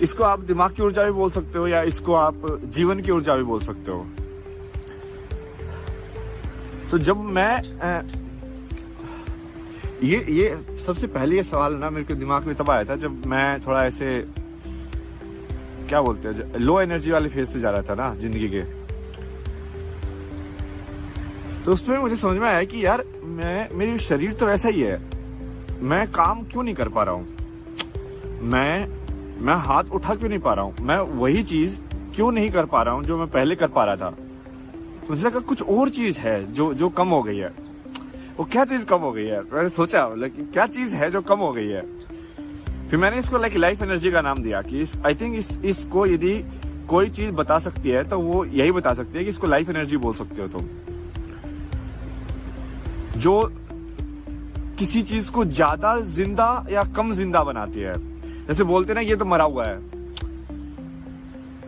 इसको आप दिमाग की ऊर्जा भी बोल सकते हो या इसको आप जीवन की ऊर्जा भी बोल सकते हो। तो जब मैं ये सबसे पहले ये सवाल ना मेरे के दिमाग में तब आया था जब मैं थोड़ा ऐसे क्या बोलते हैं लो एनर्जी वाले फेज से जा रहा था ना जिंदगी के। तो उसमें मुझे समझ में आया कि यार मेरी शरीर तो वैसा ही है, मैं काम क्यों नहीं कर पा रहा हूं, मैं हाथ उठा क्यों नहीं पा रहा हूं, मैं वही चीज क्यों नहीं कर पा रहा हूं जो मैं पहले कर पा रहा था। तो मुझे लगा कुछ और चीज है जो कम हो गई है। वो क्या चीज कम हो गई है, मैंने सोचा कि क्या चीज है जो कम हो गई है। फिर मैंने इसको लाइफ एनर्जी का नाम दिया कि आई थिंक इसको यदि कोई चीज बता सकती है तो वो यही बता सकती है कि इसको लाइफ एनर्जी बोल सकते हो तुम। जो किसी चीज को ज्यादा जिंदा या कम जिंदा बनाती है। जैसे बोलते ना ये तो मरा हुआ है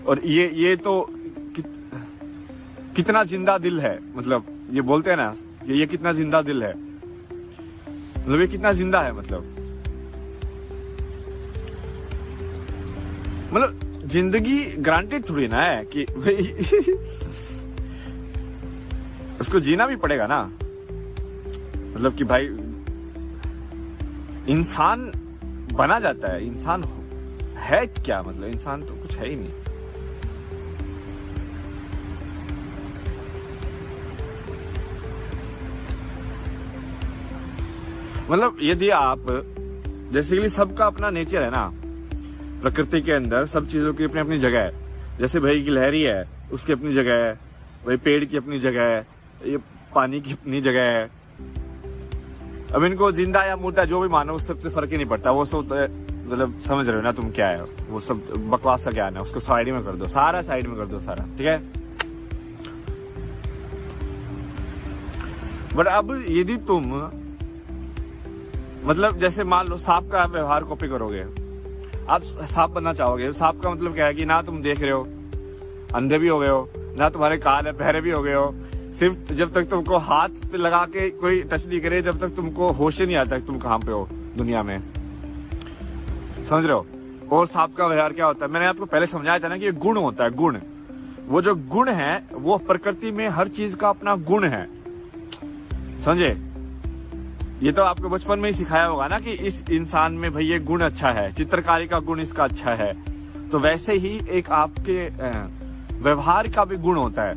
और ये तो कितना जिंदा दिल है, मतलब ये बोलते हैं ना ये कितना जिंदा दिल है, मतलब ये कितना जिंदा है, मतलब जिंदगी ग्रांटेड थोड़ी ना है कि भाई उसको जीना भी पड़ेगा ना। मतलब कि भाई इंसान बना जाता है, इंसान है क्या, मतलब इंसान तो कुछ है ही नहीं। मतलब यदि आप बेसिकली सबका अपना नेचर है ना, प्रकृति के अंदर सब चीजों की अपनी अपनी जगह है। जैसे भाई गिलहरी है उसकी अपनी जगह है, भाई पेड़ की अपनी जगह है, ये पानी की अपनी जगह है। अब इनको जिंदा या मुर्दा जो भी मानो उस सबसे फर्क ही नहीं पड़ता। वो सब मतलब समझ रहे हो ना तुम क्या है, वो सब बकवास का ज्ञान है, उसको साइड में कर दो, सारा साइड में कर दो सारा, ठीक है। बट अब यदि तुम मतलब जैसे मान लो सांप का व्यवहार कॉपी करोगे, आप सांप बनना चाहोगे। सांप का मतलब क्या है कि ना तुम देख रहे हो, अंधे भी हो गए हो, ना तुम्हारे कान है, बहरे भी हो गए हो। सिर्फ जब तक तुमको हाथ पे लगा के कोई टच नहीं करे, जब तक तुमको होश ही नहीं आता तुम कहां पे हो दुनिया में, समझ रहे हो। और सांप का व्यवहार क्या होता है, मैंने आपको पहले समझाया था ना कि ये गुण होता है, गुण। वो जो गुण है वो प्रकृति में हर चीज का अपना गुण है, समझे। ये तो आपको बचपन में ही सिखाया होगा ना कि इस इंसान में भाई ये गुण अच्छा है, चित्रकारी का गुण इसका अच्छा है। तो वैसे ही एक आपके व्यवहार का भी गुण होता है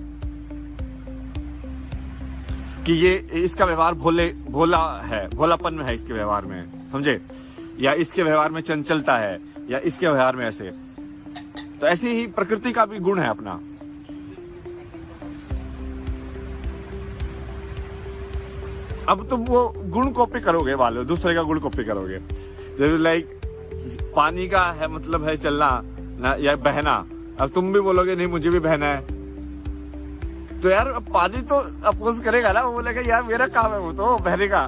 कि ये इसका व्यवहार भोला है, भोलापन में है इसके व्यवहार में, समझे, या इसके व्यवहार में चंचलता है, या इसके व्यवहार में ऐसे। तो ऐसे ही प्रकृति का भी गुण है अपना। अब तुम वो गुण कॉपी करोगे, वाले दूसरे का गुण कॉपी करोगे। जैसे लाइक पानी का है मतलब है चलना ना या बहना। अब तुम भी बोलोगे नहीं मुझे भी बहना है, तो यार अब पानी तो अपोज करेगा ना, वो बोलेगा यार मेरा काम है वो तो बहने का।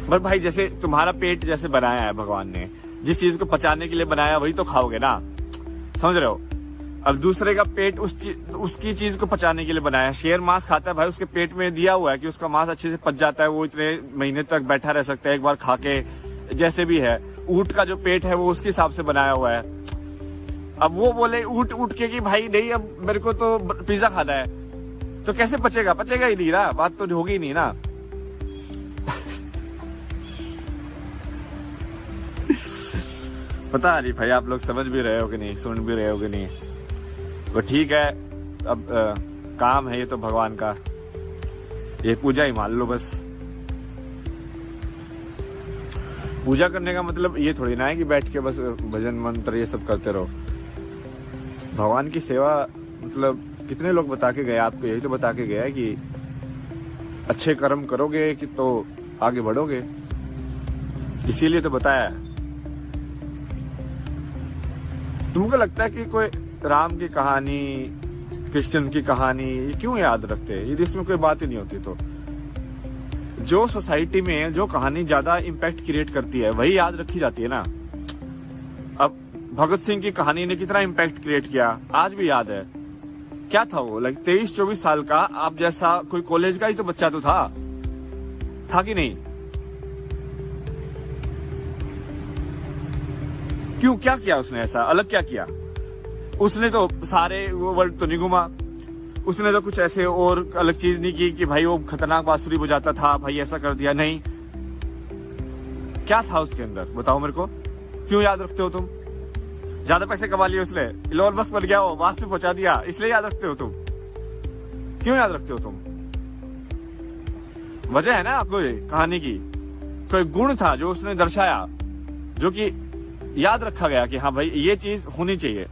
बट भाई जैसे तुम्हारा पेट जैसे बनाया है भगवान ने, जिस चीज को पचाने के लिए बनाया वही तो खाओगे ना, समझ रहे हो। अब दूसरे का पेट उसकी चीज को पचाने के लिए बनाया। शेर मांस खाता है भाई, उसके पेट में दिया हुआ है कि उसका मांस अच्छे से पच जाता है, वो इतने महीने तक बैठा रह सकता है एक बार खा के, जैसे भी है। ऊंट का जो पेट है वो उसके हिसाब से बनाया हुआ है। अब वो बोले ऊंट के कि भाई नहीं अब मेरे को तो पिज्जा खाना है, तो कैसे पचेगा, पचेगा ही नहीं ना, बात तो होगी नहीं ना। पता नहीं भाई आप लोग समझ भी रहे हो कि नहीं, सुन भी रहे हो कि नहीं। तो ठीक है, अब काम है ये तो भगवान का, ये पूजा ही मान लो बस। पूजा करने का मतलब ये थोड़ी ना है कि बैठ के बस भजन मंत्र ये सब करते रहो। भगवान की सेवा मतलब कितने लोग बता के गए आपको, यही तो बता के गया है कि अच्छे कर्म करोगे कि तो आगे बढ़ोगे, इसीलिए तो बताया है। तुमको लगता है कि कोई राम की कहानी, कृष्ण की कहानी क्यों याद रखते हैं, यदि इसमें कोई बात ही नहीं होती तो। जो सोसाइटी में जो कहानी ज्यादा इम्पैक्ट क्रिएट करती है वही याद रखी जाती है ना। अब भगत सिंह की कहानी ने कितना इम्पैक्ट क्रिएट किया, आज भी याद है। क्या था वो, लाइक 23-24 साल का आप जैसा कोई कॉलेज का ही तो बच्चा तो था, था कि नहीं? क्यों, क्या किया उसने ऐसा अलग, क्या किया उसने? तो सारे वर्ल्ड तो नहीं घुमा उसने, तो कुछ ऐसे और अलग चीज नहीं की कि भाई वो खतरनाक बांसुरी बजाता था, भाई ऐसा कर दिया, नहीं। क्या था उसके अंदर, बताओ मेरे को। क्यों याद रखते हो तुम? ज्यादा पैसे कमा लिए इसलिए, इलोन मस्क बन गया हो, मार्स पे पहुंचा दिया, इसलिए याद रखते हो तुम? क्यों याद रखते हो तुम? वजह है ना कोई कहानी की, कोई गुण था जो उसने दर्शाया, जो कि याद रखा गया कि हाँ भाई ये चीज होनी चाहिए।